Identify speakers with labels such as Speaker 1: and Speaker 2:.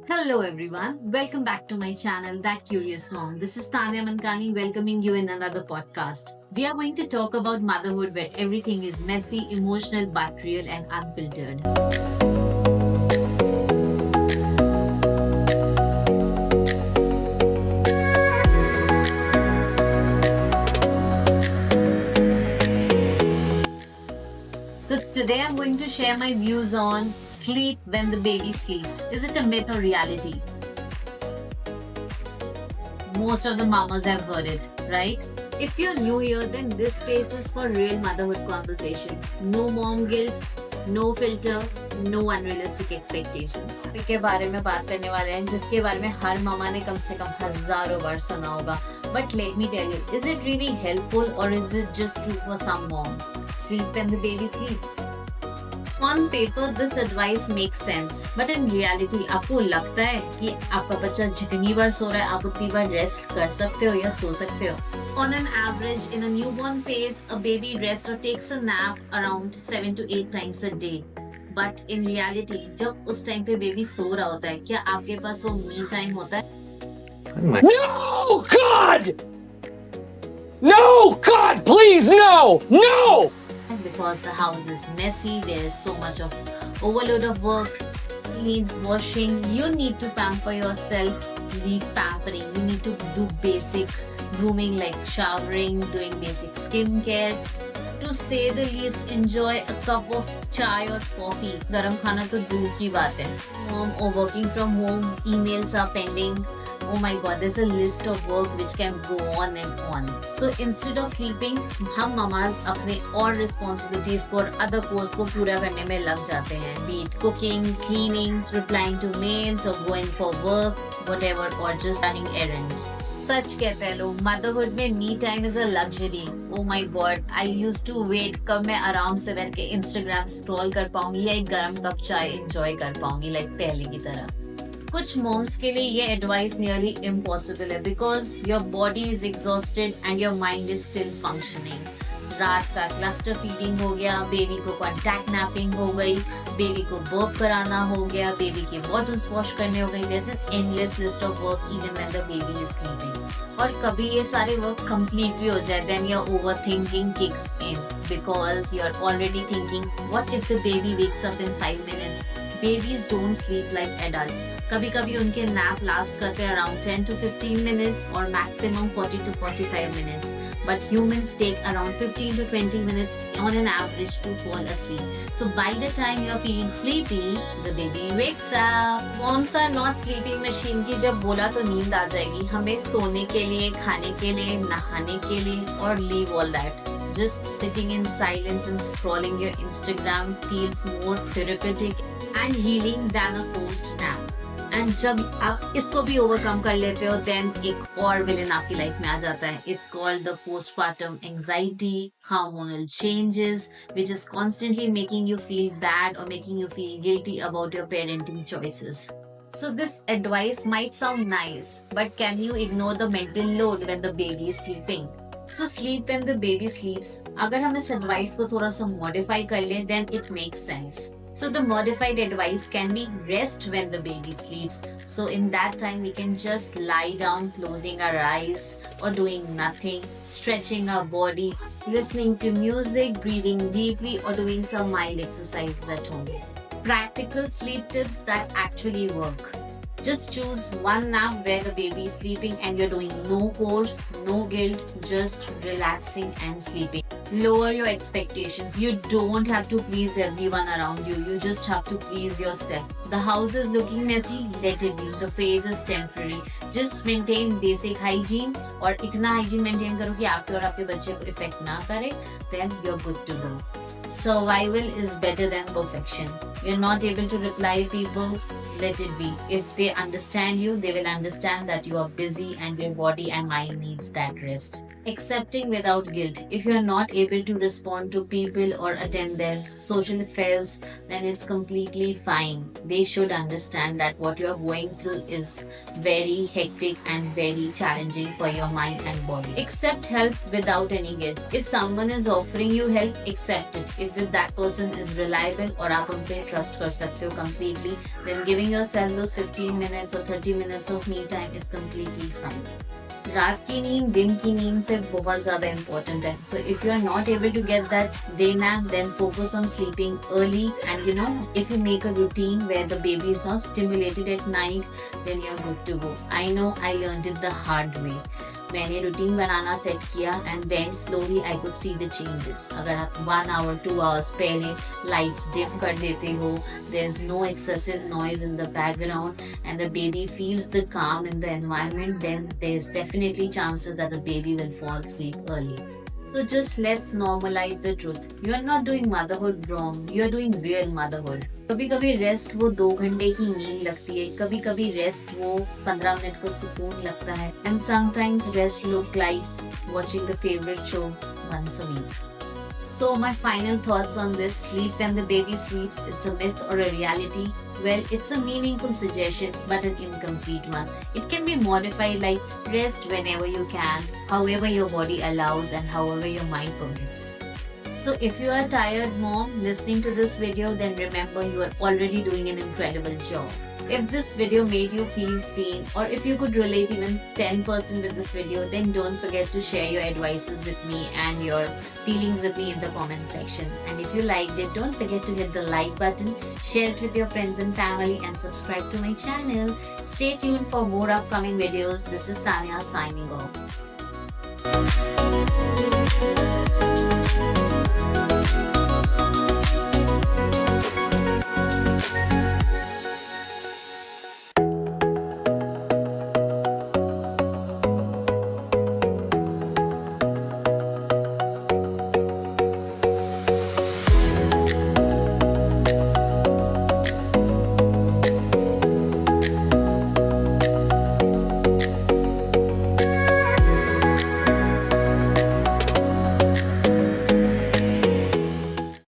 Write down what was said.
Speaker 1: Hello everyone, welcome back to my channel That Curious Mom. This is Tanya Mankani welcoming you in another podcast. We are going to talk about motherhood where everything is messy, emotional, but real and unfiltered. So today I'm going to share my views on sleep when the baby sleeps. Is it a myth or reality? Most of the mamas have heard it, right? If you're new here, then this space is for real motherhood conversations. No mom guilt, no filter, no unrealistic expectations. के बारे में बात करने वाले हैं जिसके बारे में हर मामा ने कम से कम हजारों बार सुना होगा. But let me tell you, is it really helpful or is it just true for some moms? Sleep when the baby sleeps. On paper, this advice makes sense, but in reality, आपको लगता है कि आपका बच्चा जितनी बार सो रहा है आप उतनी बार रेस्ट कर सकते हो या सो सकते हो? On an average, in a newborn phase, a baby rests or takes a nap around 7 to 8 times a day. But in reality, जब उस टाइम पे बेबी सो रहा होता है, क्या आपके पास वो मी टाइम होता है?
Speaker 2: No, God! No, God, please, no! No!
Speaker 1: And because the house is messy, there is so much of overload of work, needs washing, you need to pamper yourself, leave pampering, you need to do basic grooming like showering, doing basic skincare. To say the least, enjoy a cup of chai or coffee. Garam khana to दूर की बात है. Mom or working from home, emails are pending. Oh my god, there's a list of work which can go on and on. So instead of sleeping, हम mamas अपने और responsibilities को और other chores को पूरा करने में लग जाते हैं. Be it cooking, cleaning, replying to mails or going for work, whatever, or just running errands. सच कहते हैं लोग, मदरहुड में me time is a luxury. Oh my God, I used to wait कब मैं आराम से बैठ के इंस्टाग्राम स्क्रॉल कर पाऊंगी या एक गर्म कप चाय एंजॉय कर पाऊंगी लाइक पहले की तरह. कुछ मॉम्स के लिए ये एडवाइस नियरली इम्पॉसिबल है because your body is exhausted and your mind is still functioning. रात का क्लस्टर फीडिंग हो गया, बेबी को कॉन्टैक्ट नैपिंग हो गई, बेबी को बर्प कराना हो गया, बेबी के बॉटल्स वॉश करने हो गई. There is an endless list of work even when the baby is sleeping. और कभी ये सारे वर्क कंप्लीट भी हो जाए, then your overthinking kicks in because you are already thinking what if the baby wakes up in 5 minutes. Babies don't sleep like adults. कभी कभी उनके nap last करते हैं around 10 to 15 minutes और maximum 40 to 45 minutes. But humans take around 15 to 20 minutes on an average to fall asleep. So by the time you are feeling sleepy, the baby wakes up. Moms are not sleeping machine की जब बोला तो नींद आ जाएगी. हमें सोने के लिए, खाने के लिए, नहाने के लिए और leave all that. Just sitting in silence and scrolling your Instagram feels more therapeutic and healing than a forced nap. And जब आप इसको भी ओवरकम कर लेते हो, then एक और विलेन आपकी लाइफ में आ जाता है. It's called the postpartum anxiety, hormonal changes, which is constantly making you feel bad or making you feel guilty about your parenting choices. So this advice might sound nice, but can you ignore the mental load when the baby is sleeping? So sleep when the baby sleeps. अगर हम इस advice को थोड़ा सा modify कर ले, then it makes sense. So the modified advice can be rest when the baby sleeps. So in that time we can just lie down, closing our eyes or doing nothing, stretching our body, listening to music, breathing deeply or doing some mild exercises at home. Practical sleep tips that actually work. Just choose one nap where the baby is sleeping and you're doing no chores, no guilt, just relaxing and sleeping. Lower your expectations. You don't have to please everyone around you. You just have to please yourself. The house is looking messy, let it be. The phase is temporary. Just maintain basic hygiene और इतना hygiene maintain करो कि आपके और आपके बच्चे को effect ना करे, then you're good to go. Survival is better than perfection. You're not able to reply people, let it be. If they understand you, they will understand that you are busy and your body and mind needs that rest. Accepting without guilt. If you are not able to respond to people or attend their social affairs, then it's completely fine. They should understand that what you are going through is very hectic and very challenging for your mind and body. Accept help without any guilt. If someone is offering you help, accept it. if that person is reliable और आप उन पे trust कर सकते हो completely, then giving yourself those 15 minutes or 30 minutes of me time is completely fine. रात की नींद दिन की नींद से बहुत ज़्यादा important है. So if you are not able to get that day nap, then focus on sleeping early. And you know, if you make a routine where the baby is not stimulated at night, then you are good to go. I know I learned it the hard way. मैंने routine बनाना set किया and then slowly I could see the changes. अगर आप 1 hour 2 hours पहले lights dim कर देते हो, there is no excessive noise in the background and the baby feels the calm in the environment, then there is definitely chances that the baby will fall asleep early. So just let's normalize the truth. You are not doing motherhood wrong. You are doing real motherhood. कभी कभी rest वो 2 घंटे की नींद लगती है, कभी कभी रेस्ट वो 15 मिनट का सुकून लगता है. And sometimes rest look like watching the favorite show once a week. So my final thoughts on this: sleep when the baby sleeps, it's a myth or a reality? Well, it's a meaningful suggestion but an incomplete one. It can be modified like rest whenever you can, however your body allows and however your mind permits. So if you are tired mom listening to this video, then remember you are already doing an incredible job. If this video made you feel seen, or if you could relate even 10% with this video, then don't forget to share your advices with me and your feelings with me in the comment section. And if you liked it, don't forget to hit the like button, share it with your friends and family, and subscribe to my channel. Stay tuned for more upcoming videos. This is Tanya signing off.